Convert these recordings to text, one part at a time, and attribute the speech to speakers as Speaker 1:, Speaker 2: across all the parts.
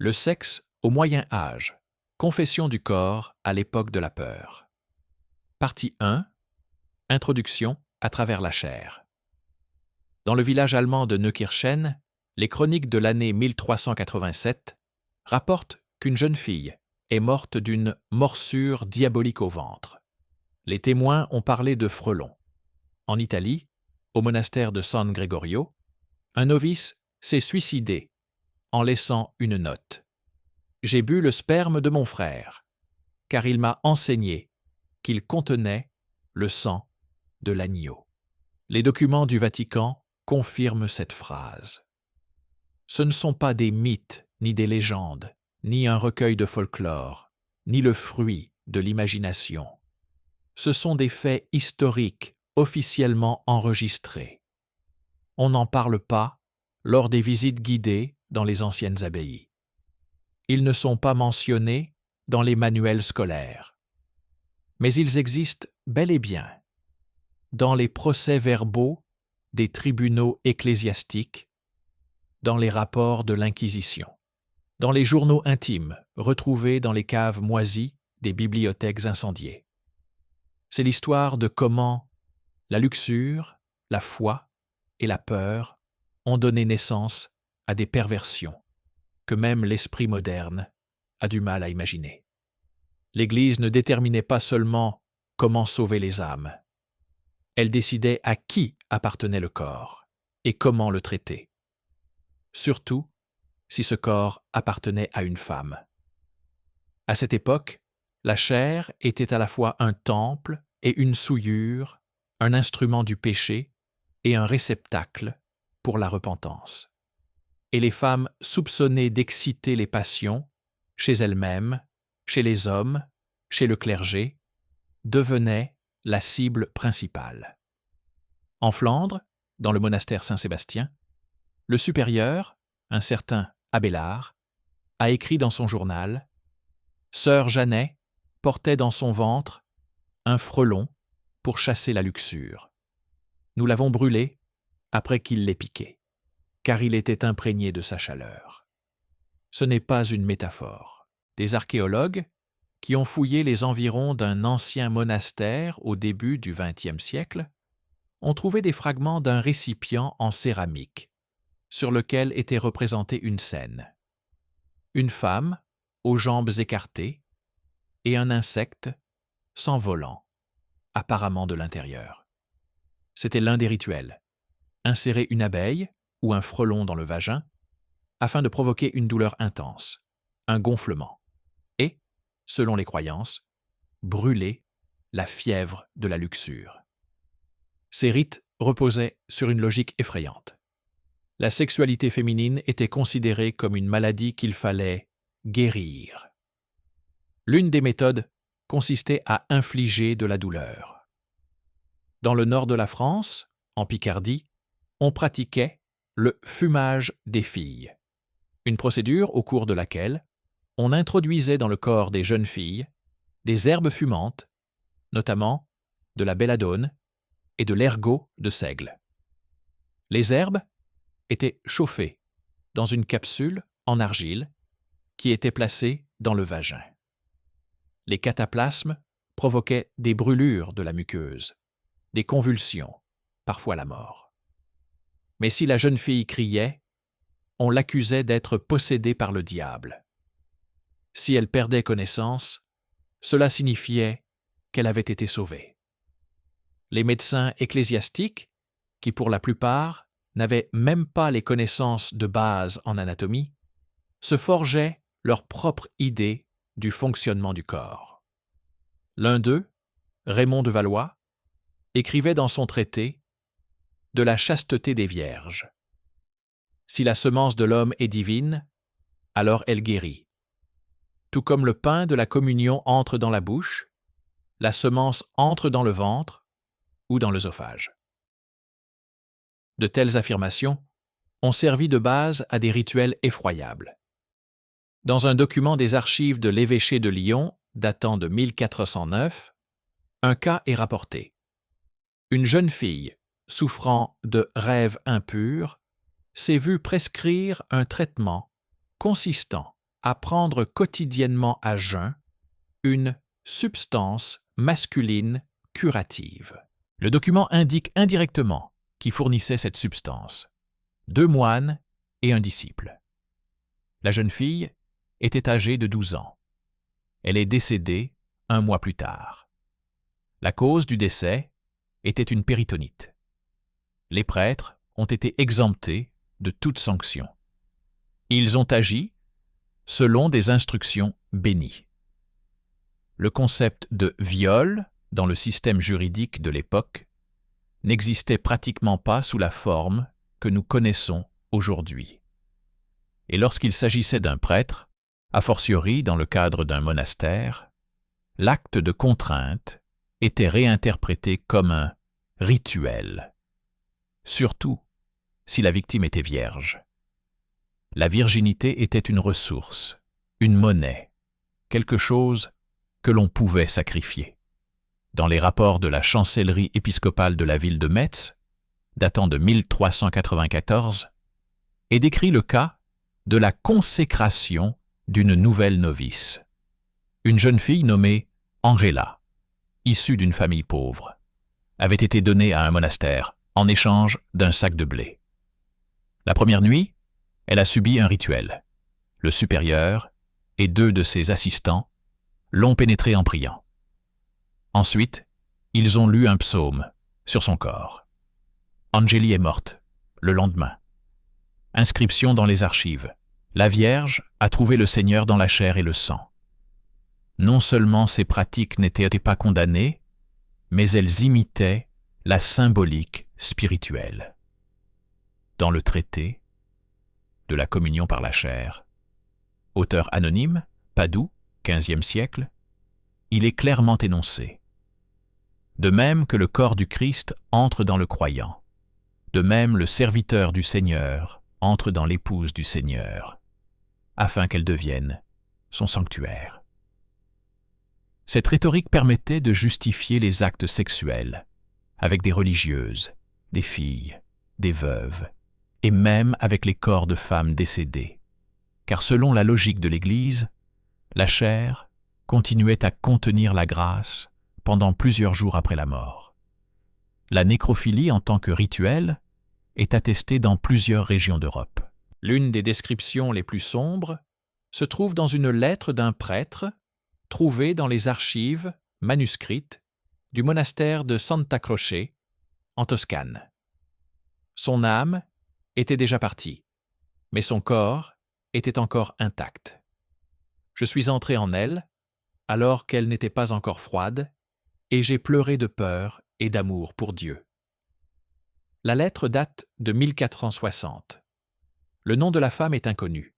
Speaker 1: Le sexe au Moyen Âge. Confession du corps à l'époque de la peur. Partie 1. Introduction à travers la chair. Dans le village allemand de Neukirchen, les chroniques de l'année 1387 rapportent qu'une jeune fille est morte d'une morsure diabolique au ventre. Les témoins ont parlé de frelons. En Italie, au monastère de San Gregorio, un novice s'est suicidé en laissant une note. « J'ai bu le sperme de mon frère, car il m'a enseigné qu'il contenait le sang de l'agneau. » Les documents du Vatican confirment cette phrase. Ce ne sont pas des mythes, ni des légendes, ni un recueil de folklore, ni le fruit de l'imagination. Ce sont des faits historiques officiellement enregistrés. On n'en parle pas lors des visites guidées dans les anciennes abbayes. Ils ne sont pas mentionnés dans les manuels scolaires. Mais ils existent bel et bien dans les procès-verbaux des tribunaux ecclésiastiques, dans les rapports de l'Inquisition, dans les journaux intimes retrouvés dans les caves moisies des bibliothèques incendiées. C'est l'histoire de comment la luxure, la foi et la peur ont donné naissance à des perversions que même l'esprit moderne a du mal à imaginer. L'Église ne déterminait pas seulement comment sauver les âmes. Elle décidait à qui appartenait le corps et comment le traiter. Surtout si ce corps appartenait à une femme. À cette époque, la chair était à la fois un temple et une souillure, un instrument du péché et un réceptacle pour la repentance. Et les femmes soupçonnées d'exciter les passions, chez elles-mêmes, chez les hommes, chez le clergé, devenaient la cible principale. En Flandre, dans le monastère Saint-Sébastien, le supérieur, un certain Abélard, a écrit dans son journal « Sœur Janet portait dans son ventre un frelon pour chasser la luxure. Nous l'avons brûlé après qu'il l'ait piqué, car il était imprégné de sa chaleur. » Ce n'est pas une métaphore. Des archéologues, qui ont fouillé les environs d'un ancien monastère au début du XXe siècle, ont trouvé des fragments d'un récipient en céramique, sur lequel était représentée une scène. Une femme, aux jambes écartées, et un insecte s'envolant, apparemment de l'intérieur. C'était l'un des rituels. Insérer une abeille ou un frelon dans le vagin afin de provoquer une douleur intense, un gonflement, et, selon les croyances, brûler la fièvre de la luxure. Ces rites reposaient sur une logique effrayante. La sexualité féminine était considérée comme une maladie qu'il fallait guérir. L'une des méthodes consistait à infliger de la douleur. Dans le nord de la France, en Picardie, on pratiquait le fumage des filles, une procédure au cours de laquelle on introduisait dans le corps des jeunes filles des herbes fumantes, notamment de la belladone et de l'ergot de seigle. Les herbes étaient chauffées dans une capsule en argile qui était placée dans le vagin. Les cataplasmes provoquaient des brûlures de la muqueuse, des convulsions, parfois la mort. Mais si la jeune fille criait, on l'accusait d'être possédée par le diable. Si elle perdait connaissance, cela signifiait qu'elle avait été sauvée. Les médecins ecclésiastiques, qui pour la plupart n'avaient même pas les connaissances de base en anatomie, se forgeaient leur propre idée du fonctionnement du corps. L'un d'eux, Raymond de Valois, écrivait dans son traité « De la chasteté des vierges ». Si la semence de l'homme est divine, alors elle guérit. Tout comme le pain de la communion entre dans la bouche, la semence entre dans le ventre ou dans l'œsophage. De telles affirmations ont servi de base à des rituels effroyables. Dans un document des archives de l'évêché de Lyon, datant de 1409, un cas est rapporté. Une jeune fille, souffrant de rêves impurs, s'est vue prescrire un traitement consistant à prendre quotidiennement à jeun une substance masculine curative. Le document indique indirectement qui fournissait cette substance: 2 moines et un disciple. La jeune fille était âgée de 12 ans. Elle est décédée 1 mois plus tard. La cause du décès était une péritonite. Les prêtres ont été exemptés de toute sanction. Ils ont agi selon des instructions bénies. Le concept de viol dans le système juridique de l'époque n'existait pratiquement pas sous la forme que nous connaissons aujourd'hui. Et lorsqu'il s'agissait d'un prêtre, a fortiori dans le cadre d'un monastère, l'acte de contrainte était réinterprété comme un rituel, surtout si la victime était vierge. La virginité était une ressource, une monnaie, quelque chose que l'on pouvait sacrifier. Dans les rapports de la chancellerie épiscopale de la ville de Metz, datant de 1394, est décrit le cas de la consécration d'une nouvelle novice, une jeune fille nommée Angela, issue d'une famille pauvre, avait été donnée à un monastère en échange d'un sac de blé. La première nuit, elle a subi un rituel. Le supérieur et 2 de ses assistants l'ont pénétrée en priant. Ensuite, ils ont lu un psaume sur son corps. Angélie est morte le lendemain. Inscription dans les archives. La Vierge a trouvé le Seigneur dans la chair et le sang. Non seulement ces pratiques n'étaient pas condamnées, mais elles imitaient la symbolique spirituelle. Dans le traité de la communion par la chair, auteur anonyme, Padoue, XVe siècle, il est clairement énoncé. De même que le corps du Christ entre dans le croyant, de même le serviteur du Seigneur entre dans l'épouse du Seigneur, afin qu'elle devienne son sanctuaire. Cette rhétorique permettait de justifier les actes sexuels avec des religieuses, des filles, des veuves, et même avec les corps de femmes décédées, car selon la logique de l'Église, la chair continuait à contenir la grâce pendant plusieurs jours après la mort. La nécrophilie en tant que rituel est attestée dans plusieurs régions d'Europe. L'une des descriptions les plus sombres se trouve dans une lettre d'un prêtre trouvée dans les archives manuscrites du monastère de Santa Croce, en Toscane. Son âme était déjà partie, mais son corps était encore intact. Je suis entré en elle, alors qu'elle n'était pas encore froide, et j'ai pleuré de peur et d'amour pour Dieu. La lettre date de 1460. Le nom de la femme est inconnu.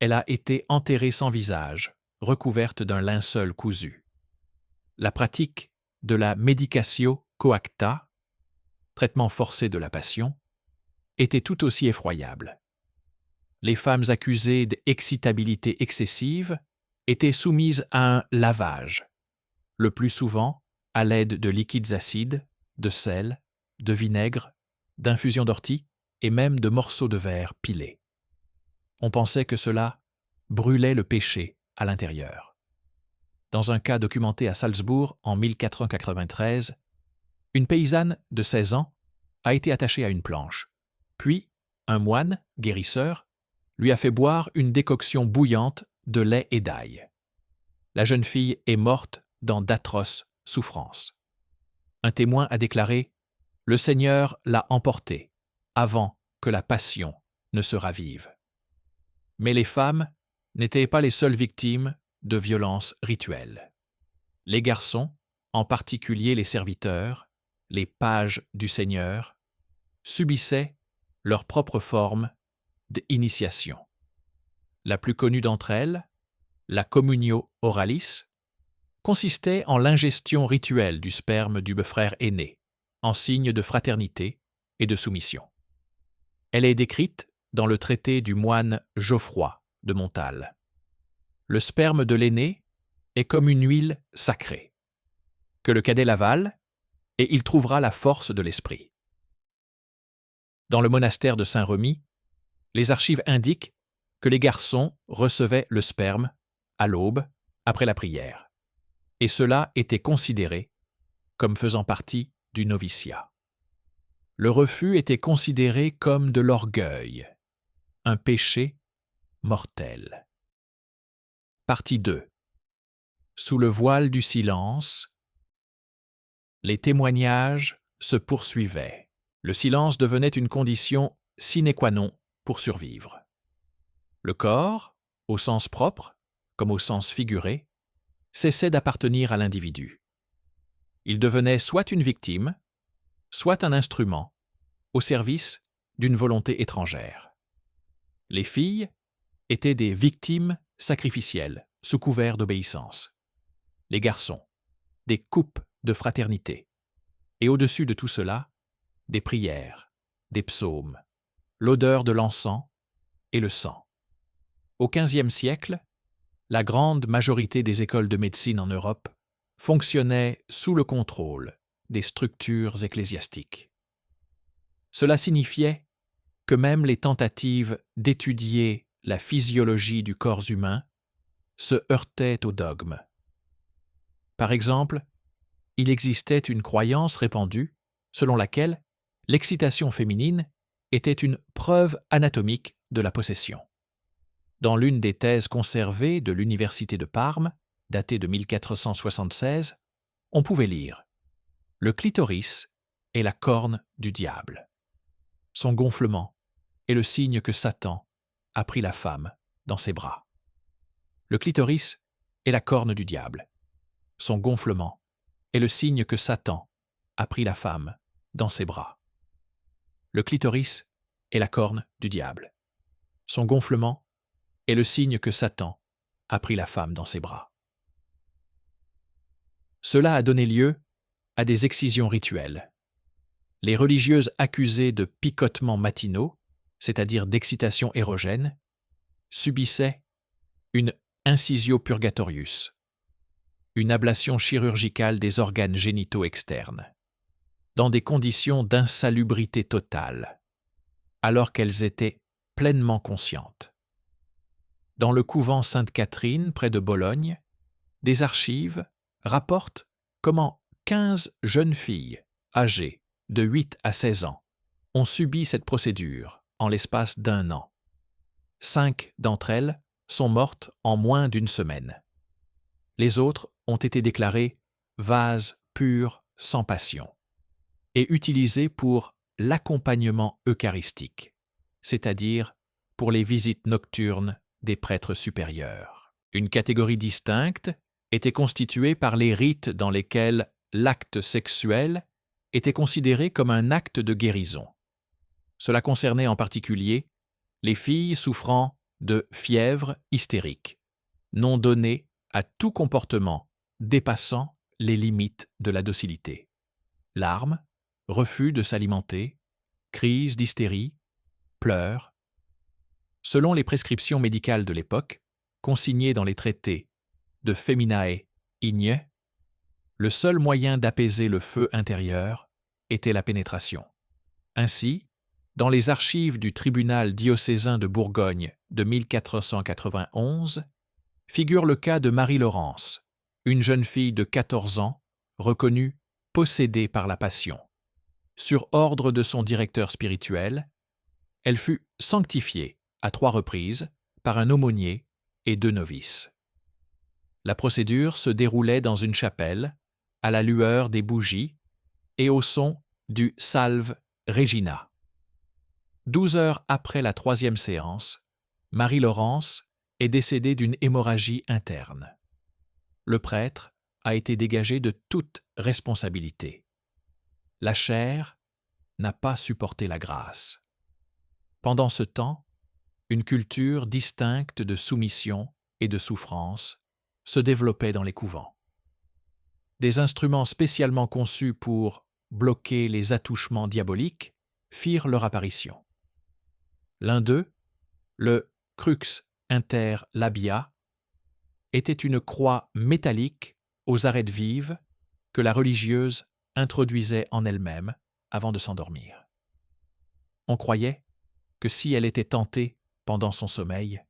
Speaker 1: Elle a été enterrée sans visage, recouverte d'un linceul cousu. La pratique de la medicatio coacta, traitement forcé de la passion, était tout aussi effroyable. Les femmes accusées d'excitabilité excessive étaient soumises à un lavage, le plus souvent à l'aide de liquides acides, de sel, de vinaigre, d'infusion d'ortie et même de morceaux de verre pilés. On pensait que cela brûlait le péché à l'intérieur. Dans un cas documenté à Salzbourg en 1493, une paysanne de 16 ans a été attachée à une planche. Puis, un moine, guérisseur, lui a fait boire une décoction bouillante de lait et d'ail. La jeune fille est morte dans d'atroces souffrances. Un témoin a déclaré « Le Seigneur l'a emportée avant que la passion ne se ravive ». Mais les femmes n'étaient pas les seules victimes de violences rituelles. Les garçons, en particulier les serviteurs, les pages du Seigneur, subissaient leur propre forme d'initiation. La plus connue d'entre elles, la communio oralis, consistait en l'ingestion rituelle du sperme du beau-frère aîné, en signe de fraternité et de soumission. Elle est décrite dans le traité du moine Geoffroy de Montal. Le sperme de l'aîné est comme une huile sacrée, que le cadet l'avale et il trouvera la force de l'esprit. Dans le monastère de Saint-Remy, les archives indiquent que les garçons recevaient le sperme à l'aube après la prière, et cela était considéré comme faisant partie du noviciat. Le refus était considéré comme de l'orgueil, un péché mortel. Partie 2. Sous le voile du silence, les témoignages se poursuivaient. Le silence devenait une condition sine qua non pour survivre. Le corps, au sens propre comme au sens figuré, cessait d'appartenir à l'individu. Il devenait soit une victime, soit un instrument au service d'une volonté étrangère. Les filles étaient des victimes sacrificielles sous couvert d'obéissance. Les garçons, des coupes de fraternité. Et au-dessus de tout cela, des prières, des psaumes, l'odeur de l'encens et le sang. Au XVe siècle, la grande majorité des écoles de médecine en Europe fonctionnaient sous le contrôle des structures ecclésiastiques. Cela signifiait que même les tentatives d'étudier la physiologie du corps humain se heurtaient au dogme. Par exemple, il existait une croyance répandue selon laquelle l'excitation féminine était une preuve anatomique de la possession. Dans l'une des thèses conservées de l'Université de Parme, datée de 1476, on pouvait lire « Le clitoris est la corne du diable. Son gonflement est le signe que Satan a pris la femme dans ses bras. Le clitoris est la corne du diable. Son gonflement est le signe que Satan a pris la femme dans ses bras. Le clitoris est la corne du diable. Son gonflement est le signe que Satan a pris la femme dans ses bras. » Cela a donné lieu à des excisions rituelles. Les religieuses accusées de picotements matinaux, c'est-à-dire d'excitation érogène, subissaient une incisio purgatorius, une ablation chirurgicale des organes génitaux externes, dans des conditions d'insalubrité totale, alors qu'elles étaient pleinement conscientes. Dans le couvent Sainte-Catherine, près de Bologne, des archives rapportent comment 15 jeunes filles âgées de 8 à 16 ans ont subi cette procédure en l'espace d'1 an. 5 d'entre elles sont mortes en moins d'une semaine. Les autres ont été déclarées vases purs sans passion et utilisées pour l'accompagnement eucharistique, c'est-à-dire pour les visites nocturnes des prêtres supérieurs. Une catégorie distincte était constituée par les rites dans lesquels l'acte sexuel était considéré comme un acte de guérison. Cela concernait en particulier les filles souffrant de fièvre hystérique, nom donné à tout comportement dépassant les limites de la docilité. Larmes, refus de s'alimenter, crise d'hystérie, pleurs. Selon les prescriptions médicales de l'époque, consignées dans les traités de Feminae Igne, le seul moyen d'apaiser le feu intérieur était la pénétration. Ainsi, dans les archives du tribunal diocésain de Bourgogne de 1491, figure le cas de Marie-Laurence, une jeune fille de 14 ans reconnue possédée par la passion. Sur ordre de son directeur spirituel, elle fut sanctifiée à 3 reprises par un aumônier et 2 novices. La procédure se déroulait dans une chapelle, à la lueur des bougies et au son du Salve Regina. 12 heures après la 3e séance, Marie-Laurence est décédée d'une hémorragie interne. Le prêtre a été dégagé de toute responsabilité. La chair n'a pas supporté la grâce. Pendant ce temps, une culture distincte de soumission et de souffrance se développait dans les couvents. Des instruments spécialement conçus pour bloquer les attouchements diaboliques firent leur apparition. L'un d'eux, le crux inter labia, était une croix métallique aux arêtes vives que la religieuse introduisait en elle-même avant de s'endormir. On croyait que si elle était tentée pendant son sommeil,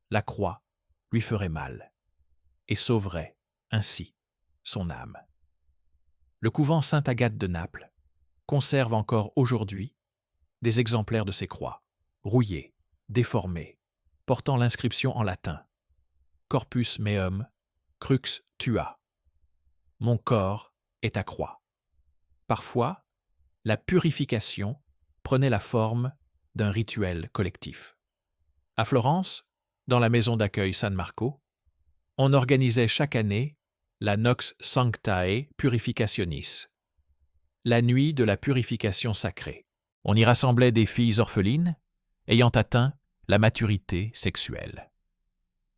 Speaker 1: la croix lui ferait mal et sauverait, ainsi, son âme. Le couvent Sainte-Agathe de Naples conserve encore aujourd'hui des exemplaires de ces croix, rouillées, déformées, portant l'inscription en latin « Corpus meum, crux tua ». Mon corps est ta croix. Parfois, la purification prenait la forme d'un rituel collectif. À Florence, dans la maison d'accueil San Marco, on organisait chaque année la Nox Sanctae Purificationis, la nuit de la purification sacrée. On y rassemblait des filles orphelines ayant atteint la maturité sexuelle.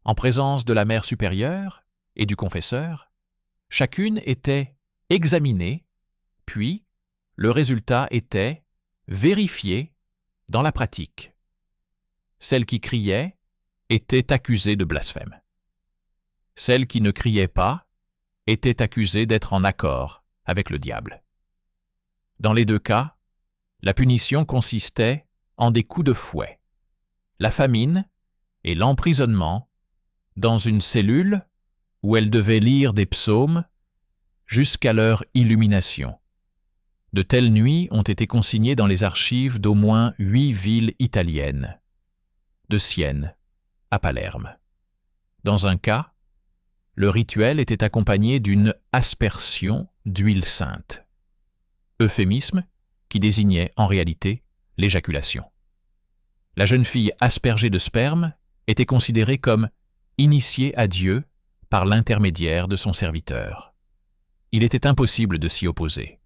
Speaker 1: En présence de la mère supérieure et du confesseur, chacune était examinée, puis le résultat était vérifié dans la pratique. Celle qui criait était accusée de blasphème. Celle qui ne criait pas était accusée d'être en accord avec le diable. Dans les deux cas, la punition consistait en des coups de fouet, la famine et l'emprisonnement dans une cellule où elle devait lire des psaumes jusqu'à leur illumination. De telles nuits ont été consignées dans les archives d'au moins 8 villes italiennes, de Sienne à Palerme. Dans un cas, le rituel était accompagné d'une aspersion d'huile sainte, euphémisme qui désignait en réalité l'éjaculation. La jeune fille aspergée de sperme était considérée comme initiée à Dieu par l'intermédiaire de son serviteur. Il était impossible de s'y opposer.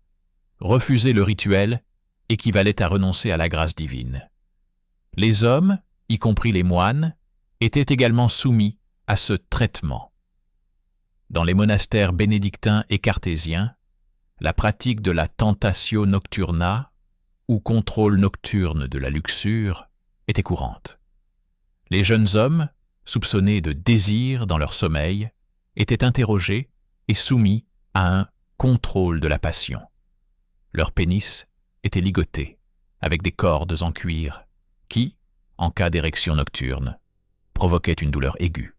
Speaker 1: Refuser le rituel équivalait à renoncer à la grâce divine. Les hommes, y compris les moines, étaient également soumis à ce traitement. Dans les monastères bénédictins et cartésiens, la pratique de la tentatio nocturna, ou contrôle nocturne de la luxure, était courante. Les jeunes hommes, soupçonnés de désir dans leur sommeil, étaient interrogés et soumis à un contrôle de la passion. Leur pénis était ligoté avec des cordes en cuir qui, en cas d'érection nocturne, provoquaient une douleur aiguë.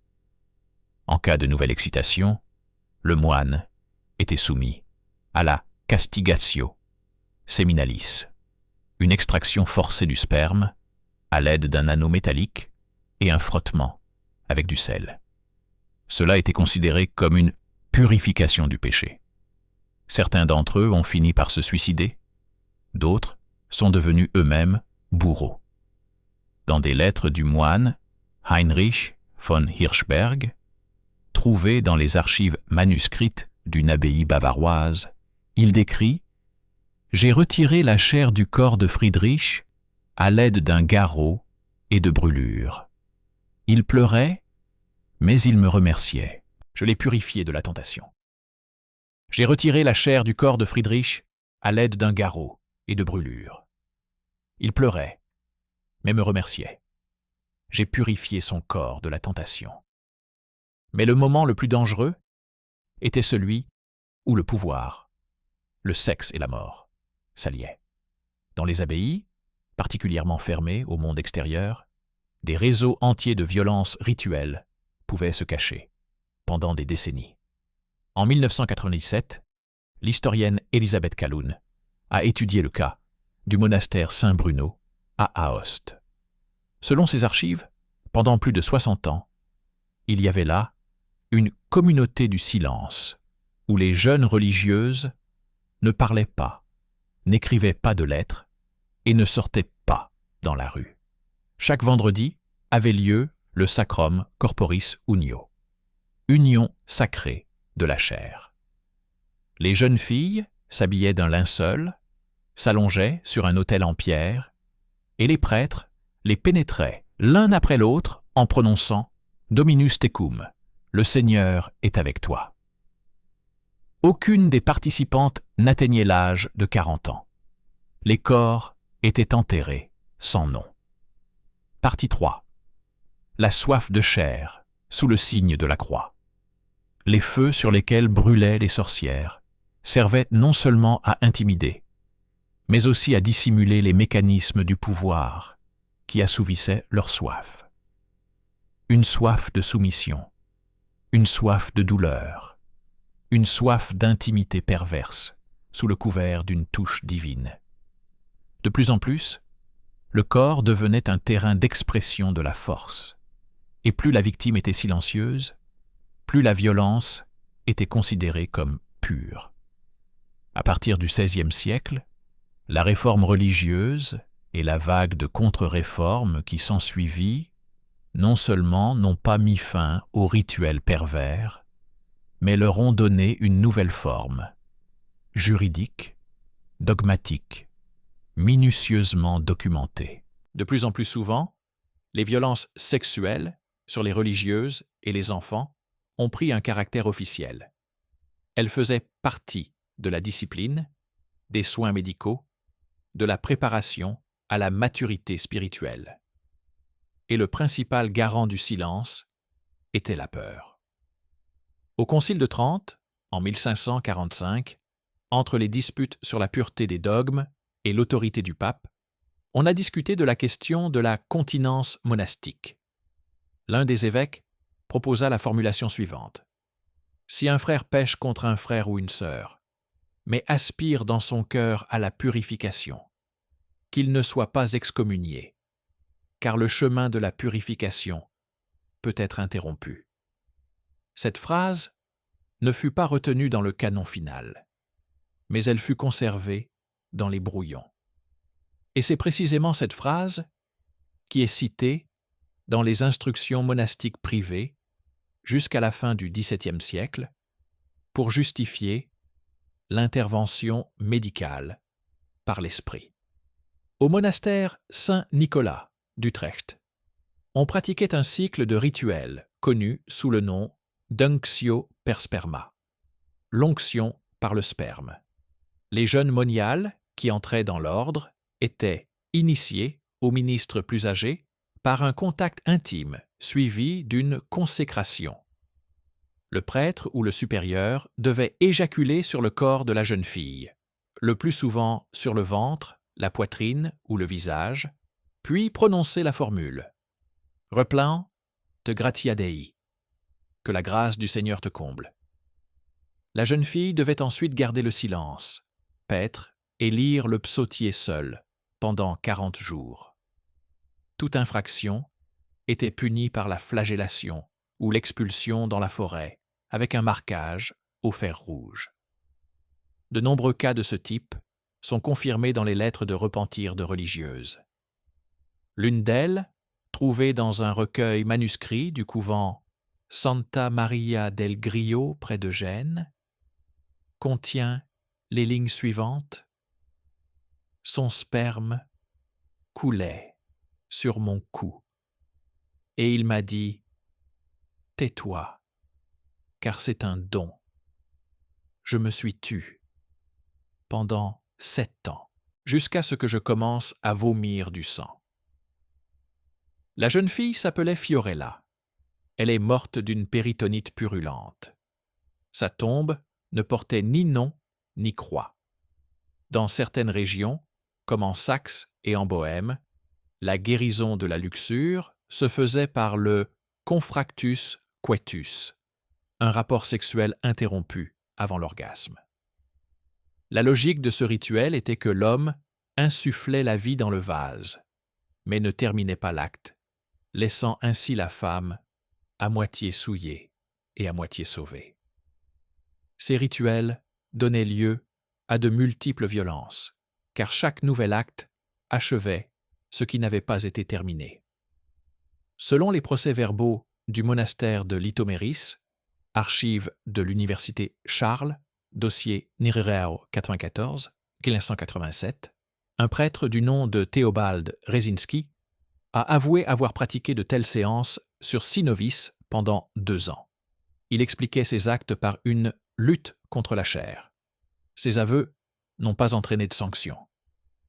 Speaker 1: En cas de nouvelle excitation, le moine était soumis à la castigatio seminalis, une extraction forcée du sperme à l'aide d'un anneau métallique et un frottement avec du sel. Cela était considéré comme une purification du péché. Certains d'entre eux ont fini par se suicider, d'autres sont devenus eux-mêmes bourreaux. Dans des lettres du moine Heinrich von Hirschberg, trouvées dans les archives manuscrites d'une abbaye bavaroise, il décrit « J'ai retiré la chair du corps de Friedrich à l'aide d'un garrot et de brûlures. Il pleurait, mais il me remerciait. Je l'ai purifié de la tentation. J'ai retiré la chair du corps de Friedrich à l'aide d'un garrot et de brûlures. Il pleurait, mais me remerciait. J'ai purifié son corps de la tentation. Mais le moment le plus dangereux était celui où le pouvoir, le sexe et la mort s'alliaient. Dans les abbayes, particulièrement fermées au monde extérieur, des réseaux entiers de violences rituelles pouvaient se cacher pendant des décennies. En 1997, l'historienne Elisabeth Calhoun a étudié le cas du monastère Saint-Bruno à Aoste. Selon ses archives, pendant plus de 60 ans, il y avait là une communauté du silence où les jeunes religieuses ne parlaient pas, n'écrivaient pas de lettres et ne sortaient pas dans la rue. Chaque vendredi avait lieu le Sacrum Corporis Unio, union sacrée de la chair. Les jeunes filles s'habillaient d'un linceul, s'allongeaient sur un autel en pierre, et les prêtres les pénétraient l'un après l'autre en prononçant « Dominus tecum », le Seigneur est avec toi. Aucune des participantes n'atteignait l'âge de 40 ans. Les corps étaient enterrés sans nom. Partie 3. La soif de chair sous le signe de la croix. Les feux sur lesquels brûlaient les sorcières servaient non seulement à intimider, mais aussi à dissimuler les mécanismes du pouvoir qui assouvissaient leur soif. une soif de soumission, une soif de douleur, une soif d'intimité perverse, sous le couvert d'une touche divine. De plus en plus, le corps devenait un terrain d'expression de la force, et plus la victime était silencieuse, plus la violence était considérée comme pure. À partir du XVIe siècle, la réforme religieuse et la vague de contre-réforme qui s'ensuivit non seulement n'ont pas mis fin aux rituels pervers, mais leur ont donné une nouvelle forme, juridique, dogmatique, minutieusement documentée. De plus en plus souvent, les violences sexuelles sur les religieuses et les enfants ont pris un caractère officiel. Elles faisaient partie de la discipline, des soins médicaux, de la préparation à la maturité spirituelle. Et le principal garant du silence était la peur. Au Concile de Trente, en 1545, entre les disputes sur la pureté des dogmes et l'autorité du pape, on a discuté de la question de la continence monastique. L'un des évêques proposa la formulation suivante. Si un frère pèche contre un frère ou une sœur, mais aspire dans son cœur à la purification, qu'il ne soit pas excommunié, car le chemin de la purification peut être interrompu. Cette phrase ne fut pas retenue dans le canon final, mais elle fut conservée dans les brouillons. Et c'est précisément cette phrase qui est citée dans les instructions monastiques privées jusqu'à la fin du XVIIe siècle pour justifier l'intervention médicale par l'esprit. Au monastère Saint-Nicolas d'Utrecht, on pratiquait un cycle de rituels connu sous le nom d'unctio per sperma, l'onction par le sperme. Les jeunes moniales qui entraient dans l'ordre étaient initiés aux ministres plus âgés par un contact intime suivi d'une consécration. Le prêtre ou le supérieur devait éjaculer sur le corps de la jeune fille, le plus souvent sur le ventre, la poitrine ou le visage, puis prononcer la formule « Replant te gratia Dei », que la grâce du Seigneur te comble. La jeune fille devait ensuite garder le silence, paître et lire le psautier seule pendant 40 jours. Toute infraction était punie par la flagellation ou l'expulsion dans la forêt avec un marquage au fer rouge. De nombreux cas de ce type sont confirmés dans les lettres de repentir de religieuses. L'une d'elles, trouvée dans un recueil manuscrit du couvent Santa Maria del Grillo près de Gênes, contient les lignes suivantes. Son sperme coulait sur mon cou, et il m'a dit « Tais-toi, car c'est un don. Je me suis tue pendant 7 ans, jusqu'à ce que je commence à vomir du sang. » La jeune fille s'appelait Fiorella. Elle est morte d'une péritonite purulente. Sa tombe ne portait ni nom ni croix. Dans certaines régions, comme en Saxe et en Bohême, la guérison de la luxure se faisait par le confractus coitus, un rapport sexuel interrompu avant l'orgasme. La logique de ce rituel était que l'homme insufflait la vie dans le vase, mais ne terminait pas l'acte, laissant ainsi la femme à moitié souillée et à moitié sauvée. Ces rituels donnaient lieu à de multiples violences, car chaque nouvel acte achevait ce qui n'avait pas été terminé. Selon les procès-verbaux du monastère de Litoméris, archives de l'université Charles, dossier Nirerao 94, 1587, un prêtre du nom de Théobald Rezinski a avoué avoir pratiqué de telles séances sur 6 novices pendant 2 ans. Il expliquait ses actes par une lutte contre la chair. Ses aveux n'ont pas entraîné de sanction.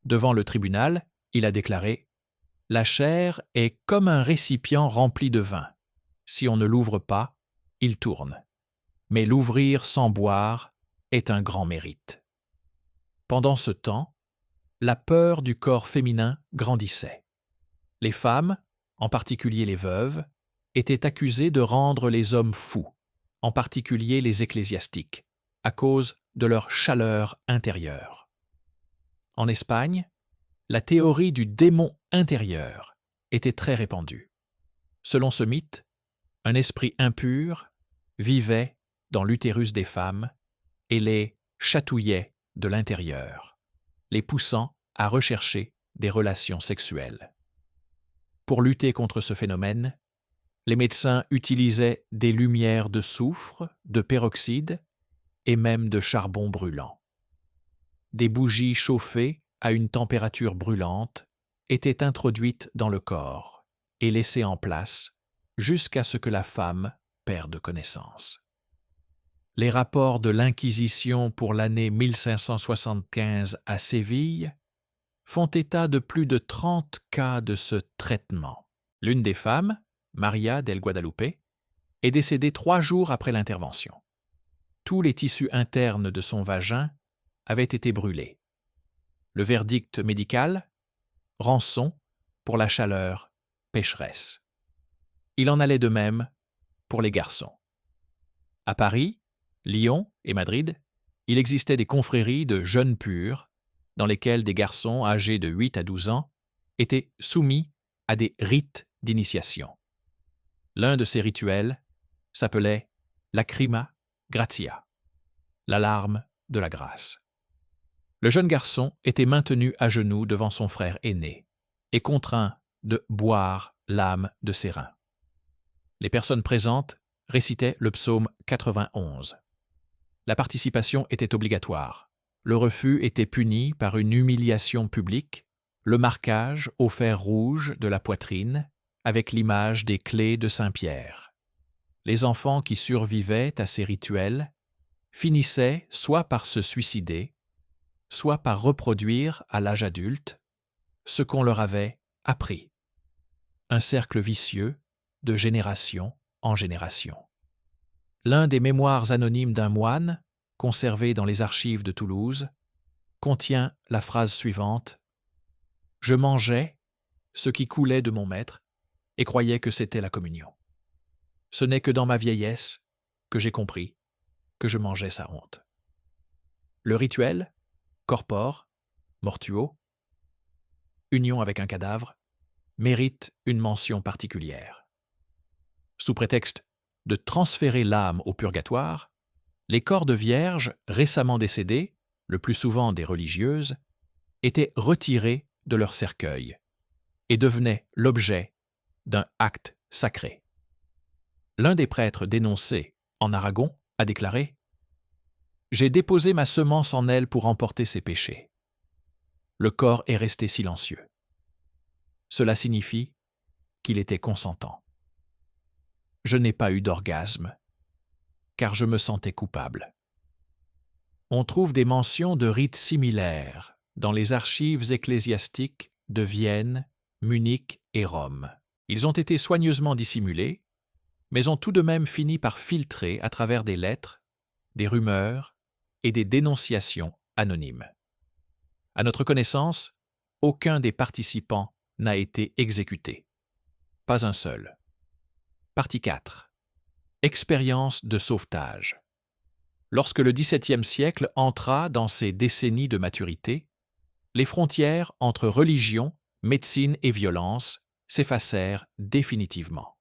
Speaker 1: Devant le tribunal, il a déclaré « La chair est comme un récipient rempli de vin. Si on ne l'ouvre pas, il tourne. Mais l'ouvrir sans boire est un grand mérite. » Pendant ce temps, la peur du corps féminin grandissait. Les femmes, en particulier les veuves, étaient accusés de rendre les hommes fous, en particulier les ecclésiastiques, à cause de leur chaleur intérieure. En Espagne, la théorie du démon intérieur était très répandue. Selon ce mythe, un esprit impur vivait dans l'utérus des femmes et les chatouillait de l'intérieur, les poussant à rechercher des relations sexuelles. Pour lutter contre ce phénomène, les médecins utilisaient des lumières de soufre, de peroxyde et même de charbon brûlant. Des bougies chauffées à une température brûlante étaient introduites dans le corps et laissées en place jusqu'à ce que la femme perde connaissance. Les rapports de l'Inquisition pour l'année 1575 à Séville font état de plus de 30 cas de ce traitement. L'une des femmes, Maria del Guadalupe, est décédée 3 jours après l'intervention. Tous les tissus internes de son vagin avaient été brûlés. Le verdict médical, rançon pour la chaleur pécheresse. Il en allait de même pour les garçons. À Paris, Lyon et Madrid, il existait des confréries de jeunes purs dans lesquelles des garçons âgés de 8 à 12 ans étaient soumis à des rites d'initiation. L'un de ces rituels s'appelait lacrima gratia, l'alarme de la grâce. Le jeune garçon était maintenu à genoux devant son frère aîné et contraint de boire l'âme de ses reins. Les personnes présentes récitaient le psaume 91. La participation était obligatoire. Le refus était puni par une humiliation publique, le marquage au fer rouge de la poitrine avec l'image des clés de Saint-Pierre. Les enfants qui survivaient à ces rituels finissaient soit par se suicider, soit par reproduire à l'âge adulte ce qu'on leur avait appris. Un cercle vicieux de génération en génération. L'un des mémoires anonymes d'un moine, conservé dans les archives de Toulouse, contient la phrase suivante : « Je mangeais ce qui coulait de mon maître et croyais que c'était la communion. Ce n'est que dans ma vieillesse que j'ai compris que je mangeais sa honte. » Le rituel, corpore, mortuo, union avec un cadavre, mérite une mention particulière. Sous prétexte de transférer l'âme au purgatoire, les corps de vierges récemment décédées, le plus souvent des religieuses, étaient retirés de leur cercueil et devenaient l'objet d'un acte sacré. L'un des prêtres dénoncés en Aragon a déclaré : « J'ai déposé ma semence en elle pour emporter ses péchés. » Le corps est resté silencieux. Cela signifie qu'il était consentant. Je n'ai pas eu d'orgasme, car je me sentais coupable. On trouve des mentions de rites similaires dans les archives ecclésiastiques de Vienne, Munich et Rome. Ils ont été soigneusement dissimulés, mais ont tout de même fini par filtrer à travers des lettres, des rumeurs et des dénonciations anonymes. À notre connaissance, aucun des participants n'a été exécuté. Pas un seul. Partie 4. Expérience de sauvetage. Lorsque le XVIIe siècle entra dans ses décennies de maturité, les frontières entre religion, médecine et violence s'effacèrent définitivement.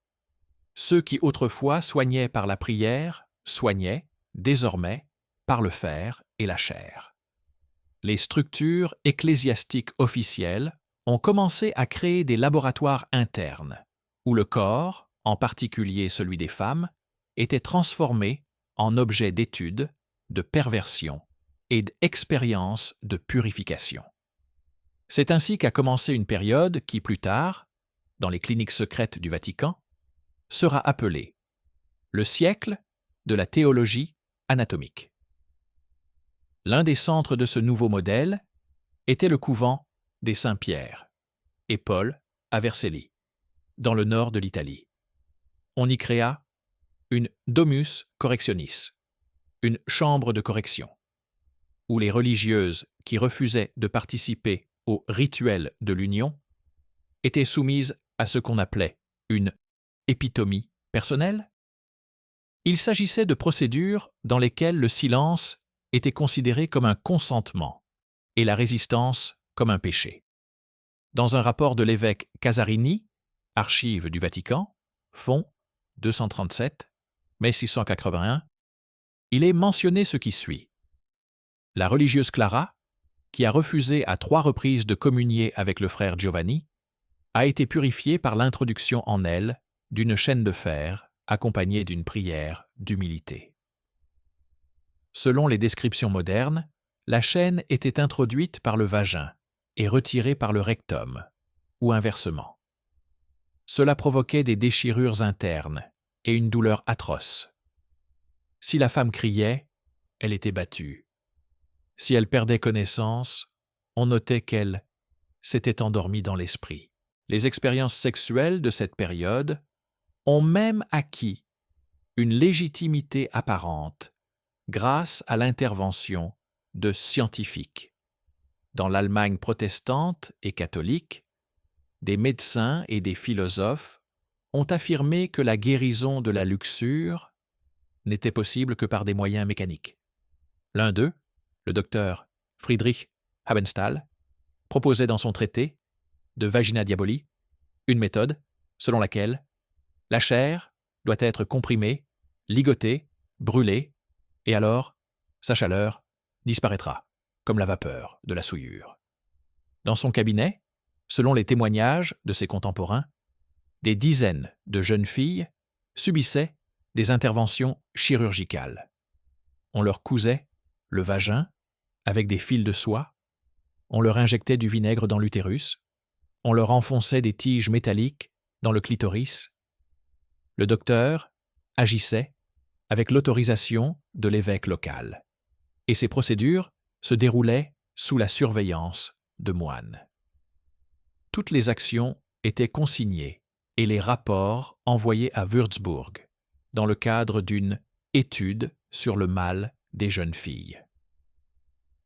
Speaker 1: Ceux qui autrefois soignaient par la prière soignaient, désormais, par le fer et la chair. Les structures ecclésiastiques officielles ont commencé à créer des laboratoires internes, où le corps, en particulier celui des femmes, était transformé en objet d'étude, de perversion et d'expérience de purification. C'est ainsi qu'a commencé une période qui, plus tard, dans les cliniques secrètes du Vatican, sera appelée le siècle de la théologie anatomique. L'un des centres de ce nouveau modèle était le couvent des Saint-Pierre et Paul à Vercelli, dans le nord de l'Italie. On y créa une domus correctionis, une chambre de correction, où les religieuses qui refusaient de participer au rituel de l'union étaient soumises à ce qu'on appelait une épitomie personnelle? Il s'agissait de procédures dans lesquelles le silence était considéré comme un consentement et la résistance comme un péché. Dans un rapport de l'évêque Casarini, Archives du Vatican, fond 237, mai 681, il est mentionné ce qui suit. La religieuse Clara, qui a refusé à 3 reprises de communier avec le frère Giovanni, a été purifiée par l'introduction en elle d'une chaîne de fer accompagnée d'une prière d'humilité. Selon les descriptions modernes, la chaîne était introduite par le vagin et retirée par le rectum, ou inversement. Cela provoquait des déchirures internes et une douleur atroce. Si la femme criait, elle était battue. Si elle perdait connaissance, on notait qu'elle s'était endormie dans l'esprit. Les expériences sexuelles de cette période ont même acquis une légitimité apparente grâce à l'intervention de scientifiques. Dans l'Allemagne protestante et catholique, des médecins et des philosophes ont affirmé que la guérison de la luxure n'était possible que par des moyens mécaniques. L'un d'eux, le docteur Friedrich Habenstahl, proposait dans son traité de Vagina Diaboli une méthode selon laquelle la chair doit être comprimée, ligotée, brûlée, et alors sa chaleur disparaîtra, comme la vapeur de la souillure. Dans son cabinet, selon les témoignages de ses contemporains, des dizaines de jeunes filles subissaient des interventions chirurgicales. On leur cousait le vagin avec des fils de soie, on leur injectait du vinaigre dans l'utérus, on leur enfonçait des tiges métalliques dans le clitoris. Le docteur agissait avec l'autorisation de l'évêque local, et ces procédures se déroulaient sous la surveillance de moines. Toutes les actions étaient consignées et les rapports envoyés à Würzburg dans le cadre d'une étude sur le mal des jeunes filles.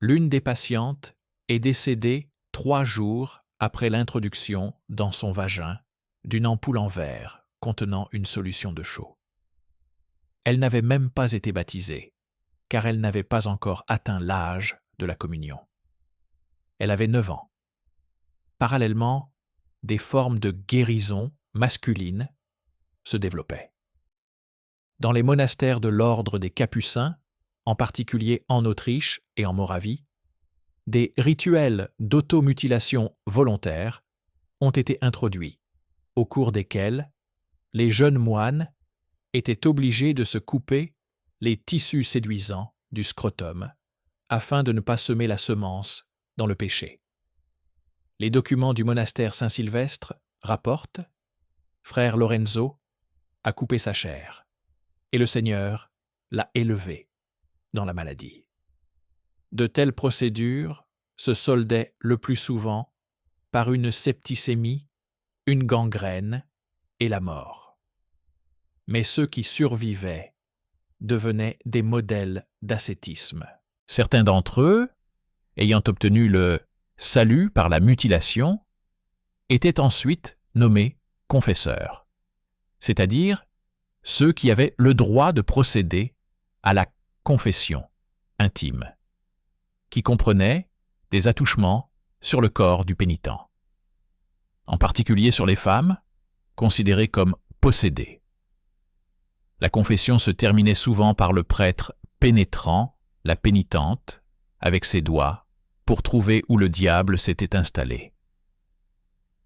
Speaker 1: L'une des patientes est décédée 3 jours après l'introduction dans son vagin d'une ampoule en verre contenant une solution de chaux. Elle n'avait même pas été baptisée, car elle n'avait pas encore atteint l'âge de la communion. Elle avait 9 ans. Parallèlement, des formes de guérison masculine se développaient. Dans les monastères de l'ordre des Capucins, en particulier en Autriche et en Moravie, des rituels d'automutilation volontaire ont été introduits, au cours desquels les jeunes moines étaient obligés de se couper les tissus séduisants du scrotum afin de ne pas semer la semence dans le péché. Les documents du monastère Saint-Sylvestre rapportent « Frère Lorenzo a coupé sa chair, et le Seigneur l'a élevé dans la maladie. » De telles procédures se soldaient le plus souvent par une septicémie, une gangrène et la mort. Mais ceux qui survivaient devenaient des modèles d'ascétisme. Certains d'entre eux, ayant obtenu le salut par la mutilation, étaient ensuite nommés confesseurs, c'est-à-dire ceux qui avaient le droit de procéder à la confession intime, qui comprenait des attouchements sur le corps du pénitent, en particulier sur les femmes, considérées comme possédées. La confession se terminait souvent par le prêtre pénétrant la pénitente avec ses doigts pour trouver où le diable s'était installé.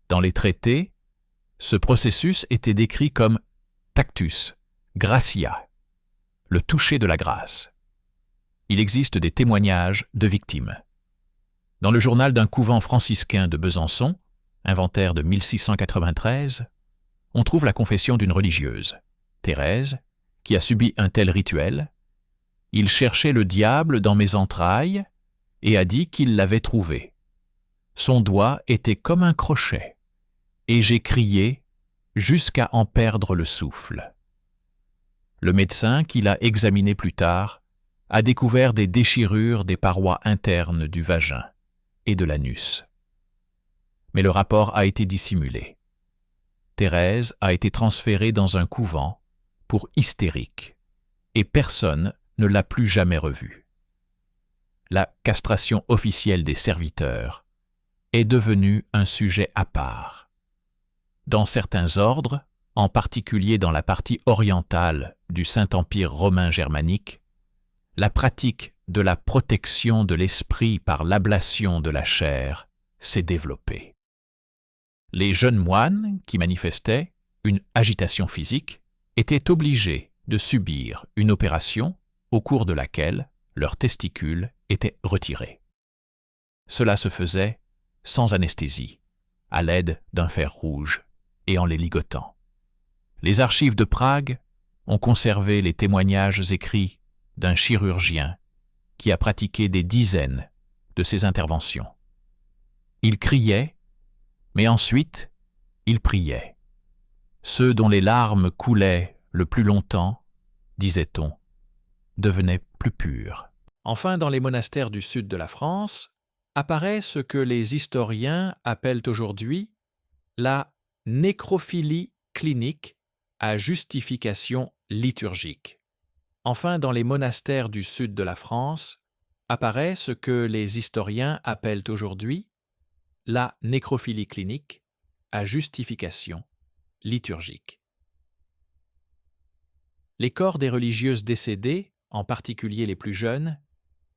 Speaker 1: Dans les traités, ce processus était décrit comme tactus, gratia, le toucher de la grâce. Il existe des témoignages de victimes. Dans le journal d'un couvent franciscain de Besançon, inventaire de 1693, on trouve la confession d'une religieuse, Thérèse, qui a subi un tel rituel. « Il cherchait le diable dans mes entrailles et a dit qu'il l'avait trouvé. Son doigt était comme un crochet, et j'ai crié jusqu'à en perdre le souffle. » Le médecin, qui l'a examiné plus tard, a découvert des déchirures des parois internes du vagin et de l'anus. Mais le rapport a été dissimulé. Thérèse a été transférée dans un couvent pour hystérique et personne ne l'a plus jamais revue. La castration officielle des serviteurs est devenue un sujet à part. Dans certains ordres, en particulier dans la partie orientale du Saint-Empire romain germanique, la pratique de la protection de l'esprit par l'ablation de la chair s'est développée. Les jeunes moines qui manifestaient une agitation physique étaient obligés de subir une opération au cours de laquelle leurs testicules étaient retirés. Cela se faisait sans anesthésie, à l'aide d'un fer rouge et en les ligotant. Les archives de Prague ont conservé les témoignages écrits d'un chirurgien qui a pratiqué des dizaines de ces interventions. Il criait, mais ensuite, il priait. Ceux dont les larmes coulaient le plus longtemps, disait-on, devenaient plus purs. Enfin, dans les monastères du sud de la France, apparaît ce que les historiens appellent aujourd'hui la nécrophilie clinique à justification liturgique. Enfin, dans les monastères du sud de la France, apparaît ce que les historiens appellent aujourd'hui la nécrophilie clinique à justification liturgique. Les corps des religieuses décédées, en particulier les plus jeunes,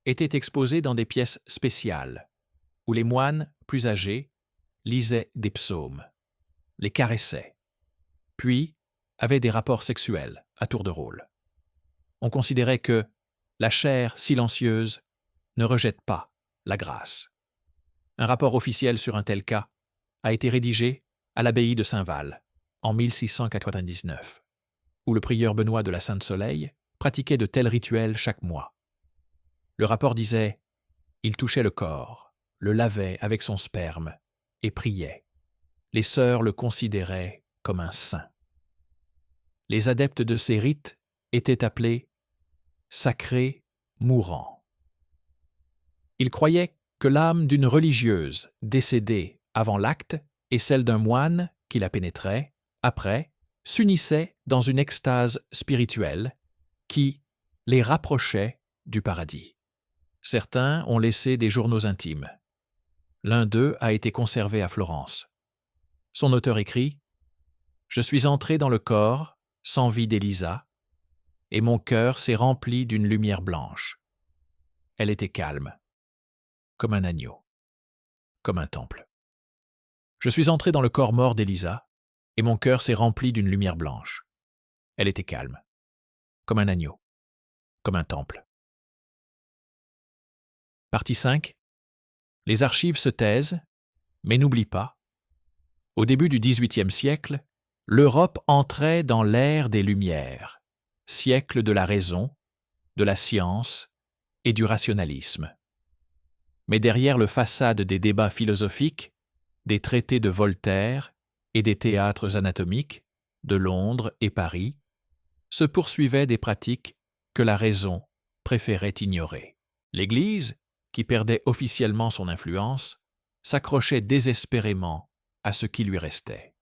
Speaker 1: étaient exposés dans des pièces spéciales, où les moines plus âgés lisaient des psaumes, les caressaient, puis avaient des rapports sexuels à tour de rôle. On considérait que la chair silencieuse ne rejette pas la grâce. Un rapport officiel sur un tel cas a été rédigé à l'abbaye de Saint-Val en 1699, où le prieur Benoît de la Sainte-Soleil pratiquait de tels rituels chaque mois. Le rapport disait « Il touchait le corps, le lavait avec son sperme et priait. Les sœurs le considéraient comme un saint. » Les adeptes de ces rites étaient appelés « sacrés mourants ». Ils croyaient que l'âme d'une religieuse décédée avant l'acte et celle d'un moine qui la pénétrait, après, s'unissaient dans une extase spirituelle qui les rapprochait du paradis. Certains ont laissé des journaux intimes. L'un d'eux a été conservé à Florence. Son auteur écrit « Je suis entré dans le corps, sans vie d'Élisa, et mon cœur s'est rempli d'une lumière blanche. Elle était calme, comme un agneau, comme un temple. Je suis entré dans le corps mort d'Élisa, et mon cœur s'est rempli d'une lumière blanche. Elle était calme, comme un agneau, comme un temple. » Partie 5. Les archives se taisent, mais n'oublient pas. Au début du XVIIIe siècle, l'Europe entrait dans l'ère des Lumières, siècle de la raison, de la science et du rationalisme. Mais derrière le façade des débats philosophiques, des traités de Voltaire et des théâtres anatomiques, de Londres et Paris, se poursuivaient des pratiques que la raison préférait ignorer. L'Église, qui perdait officiellement son influence, s'accrochait désespérément à ce qui lui restait,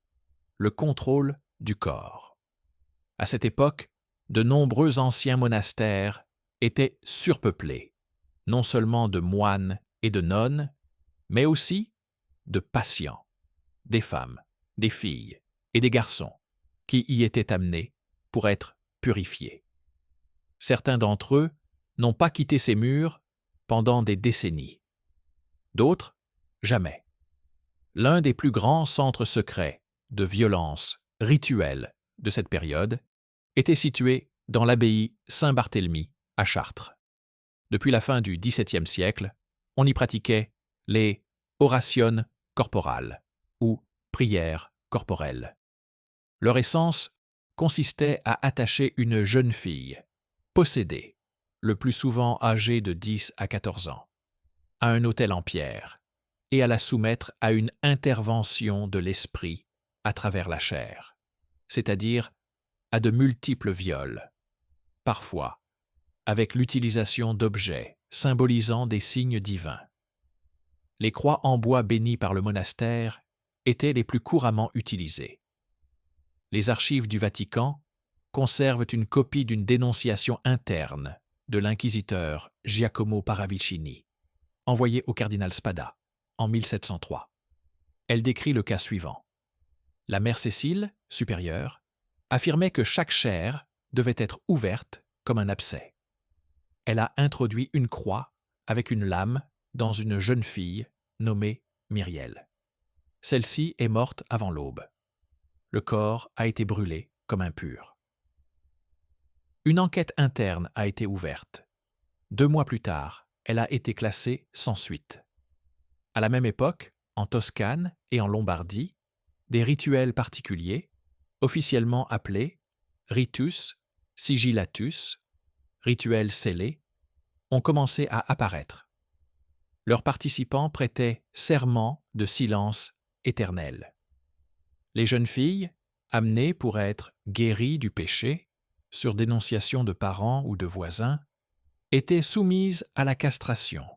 Speaker 1: le contrôle du corps. À cette époque, de nombreux anciens monastères étaient surpeuplés, non seulement de moines et de nonnes, mais aussi de patients, des femmes, des filles et des garçons qui y étaient amenés pour être purifiés. Certains d'entre eux n'ont pas quitté ces murs pendant des décennies. D'autres, jamais. L'un des plus grands centres secrets de violence rituelle de cette période était situé dans l'abbaye Saint-Barthélemy à Chartres. Depuis la fin du XVIIe siècle, on y pratiquait les orations corporales ou prières corporelles. Leur essence consistait à attacher une jeune fille, possédée, le plus souvent âgée de 10 à 14 ans, à un autel en pierre et à la soumettre à une intervention de l'esprit à travers la chair, c'est-à-dire à de multiples viols, parfois avec l'utilisation d'objets symbolisant des signes divins. Les croix en bois bénies par le monastère étaient les plus couramment utilisées. Les archives du Vatican conservent une copie d'une dénonciation interne de l'inquisiteur Giacomo Paravicini, envoyée au cardinal Spada en 1703. Elle décrit le cas suivant. La mère Cécile, supérieure, affirmait que chaque chaire devait être ouverte comme un abcès. Elle a introduit une croix avec une lame dans une jeune fille nommée Myriel. Celle-ci est morte avant l'aube. Le corps a été brûlé comme impur. Une enquête interne a été ouverte. 2 mois plus tard, elle a été classée sans suite. À la même époque, en Toscane et en Lombardie, des rituels particuliers, officiellement appelés ritus sigillatus, rituels scellés, ont commencé à apparaître. Leurs participants prêtaient serment de silence éternel. Les jeunes filles, amenées pour être guéries du péché, sur dénonciation de parents ou de voisins, étaient soumises à la castration,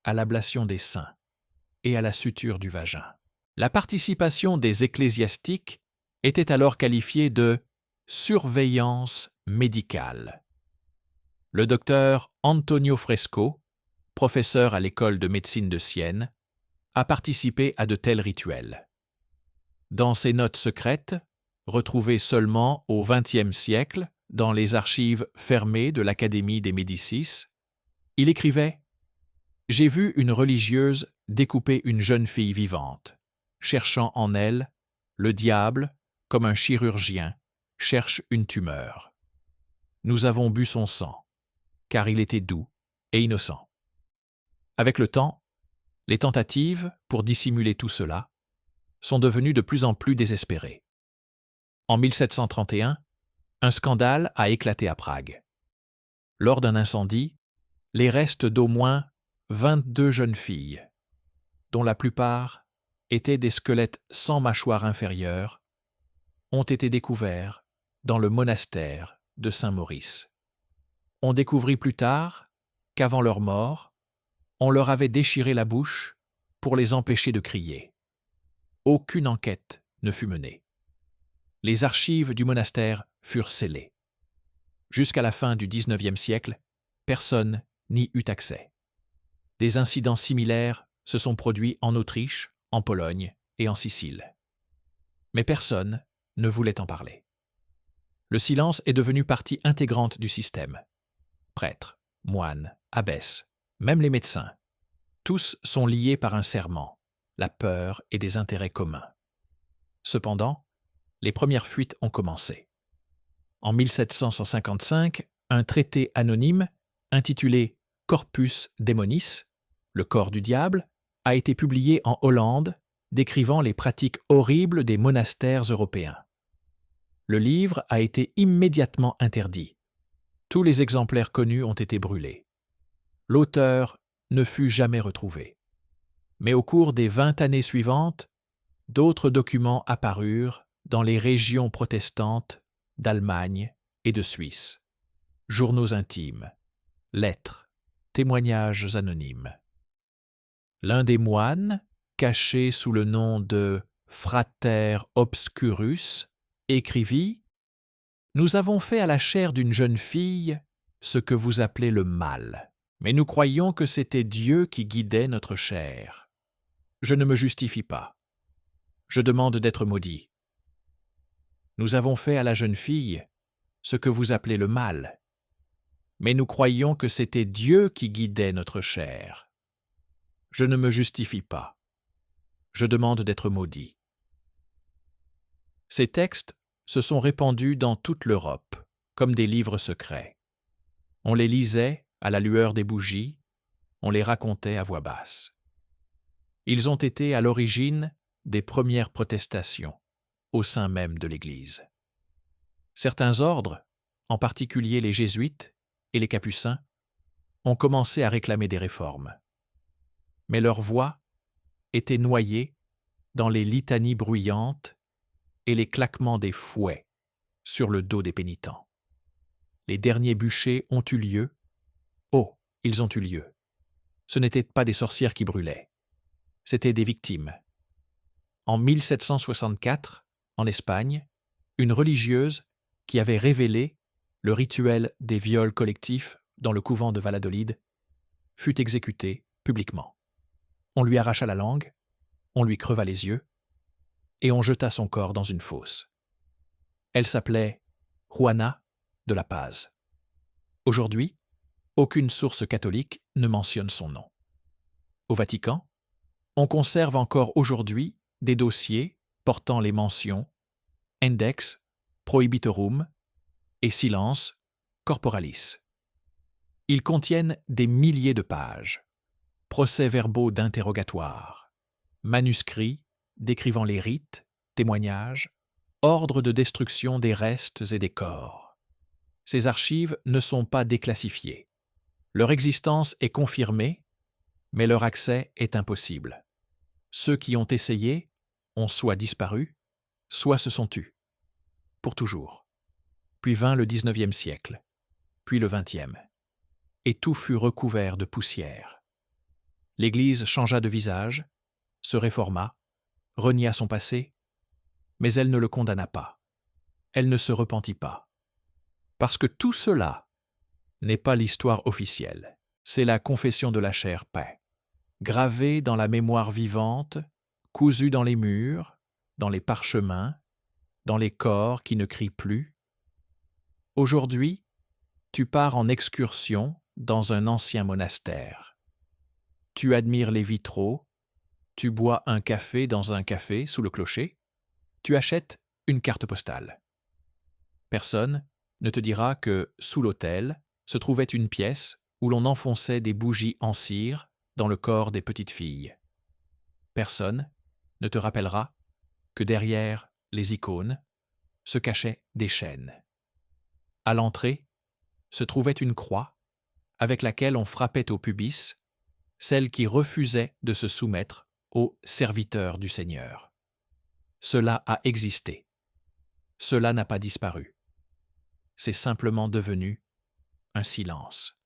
Speaker 1: à l'ablation des seins et à la suture du vagin. La participation des ecclésiastiques était alors qualifiée de surveillance médicale. Le docteur Antonio Fresco, professeur à l'école de médecine de Sienne, a participé à de tels rituels. Dans ses notes secrètes, retrouvées seulement au XXe siècle dans les archives fermées de l'Académie des Médicis, il écrivait « J'ai vu une religieuse découper une jeune fille vivante, cherchant en elle le diable, comme un chirurgien, cherche une tumeur. Nous avons bu son sang, car il était doux et innocent. » Avec le temps, les tentatives pour dissimuler tout cela sont devenues de plus en plus désespérées. En 1731, un scandale a éclaté à Prague. Lors d'un incendie, les restes d'au moins 22 jeunes filles, dont la plupart étaient des squelettes sans mâchoire inférieure, ont été découverts dans le monastère de Saint-Maurice. On découvrit plus tard qu'avant leur mort, on leur avait déchiré la bouche pour les empêcher de crier. Aucune enquête ne fut menée. Les archives du monastère furent scellées. Jusqu'à la fin du XIXe siècle, personne n'y eut accès. Des incidents similaires se sont produits en Autriche, en Pologne et en Sicile. Mais personne ne voulait en parler. Le silence est devenu partie intégrante du système. Prêtres, moines, abbesses, même les médecins, tous sont liés par un serment, la peur et des intérêts communs. Cependant, les premières fuites ont commencé. En 1755, un traité anonyme intitulé Corpus Demonis, le corps du diable, a été publié en Hollande, décrivant les pratiques horribles des monastères européens. Le livre a été immédiatement interdit. Tous les exemplaires connus ont été brûlés. L'auteur ne fut jamais retrouvé. Mais au cours des 20 années suivantes, d'autres documents apparurent dans les régions protestantes d'Allemagne et de Suisse. Journaux intimes, lettres, témoignages anonymes. L'un des moines, caché sous le nom de Frater Obscurus, écrivit « Nous avons fait à la chair d'une jeune fille ce que vous appelez le mal, mais nous croyions que c'était Dieu qui guidait notre chair. Je ne me justifie pas. Je demande d'être maudit. Nous avons fait à la jeune fille ce que vous appelez le mal, mais nous croyions que c'était Dieu qui guidait notre chair. Je ne me justifie pas. Je demande d'être maudit. » Ces textes se sont répandus dans toute l'Europe, comme des livres secrets. On les lisait à la lueur des bougies, on les racontait à voix basse. Ils ont été à l'origine des premières protestations au sein même de l'Église. Certains ordres, en particulier les jésuites et les capucins, ont commencé à réclamer des réformes. Mais leur voix était noyée dans les litanies bruyantes et les claquements des fouets sur le dos des pénitents. Les derniers bûchers ont eu lieu. Oh, ils ont eu lieu. Ce n'étaient pas des sorcières qui brûlaient. C'étaient des victimes. En 1764, en Espagne, Une religieuse qui avait révélé le rituel des viols collectifs dans le couvent de Valladolid fut exécutée publiquement. On lui arracha la langue, on lui creva les yeux, et on jeta son corps dans une fosse. Elle s'appelait Juana de la Paz. Aujourd'hui, aucune source catholique ne mentionne son nom. Au Vatican, on conserve encore aujourd'hui des dossiers portant les mentions Index Prohibitorum et Silence Corporalis. Ils contiennent des milliers de pages, procès-verbaux d'interrogatoire, manuscrits décrivant les rites, témoignages, ordres de destruction des restes et des corps. Ces archives ne sont pas déclassifiées. Leur existence est confirmée, mais leur accès est impossible. Ceux qui ont essayé ont soit disparu, soit se sont tus. Pour toujours. Puis vint le XIXe siècle, puis le XXe, et tout fut recouvert de poussière. L'Église changea de visage, se réforma, renia son passé, mais elle ne le condamna pas. Elle ne se repentit pas. Parce que tout cela n'est pas l'histoire officielle, c'est la confession de la chair paix, gravée dans la mémoire vivante, cousue dans les murs, dans les parchemins, dans les corps qui ne crient plus. Aujourd'hui, tu pars en excursion dans un ancien monastère. Tu admires les vitraux, tu bois un café dans un café sous le clocher, tu achètes une carte postale. Personne ne te dira que, sous l'autel, se trouvait une pièce où l'on enfonçait des bougies en cire dans le corps des petites filles. Personne ne te rappellera que derrière les icônes se cachaient des chaînes. À l'entrée se trouvait une croix avec laquelle on frappait au pubis celle qui refusait de se soumettre aux serviteurs du Seigneur. Cela a existé. Cela n'a pas disparu. C'est simplement devenu un silence.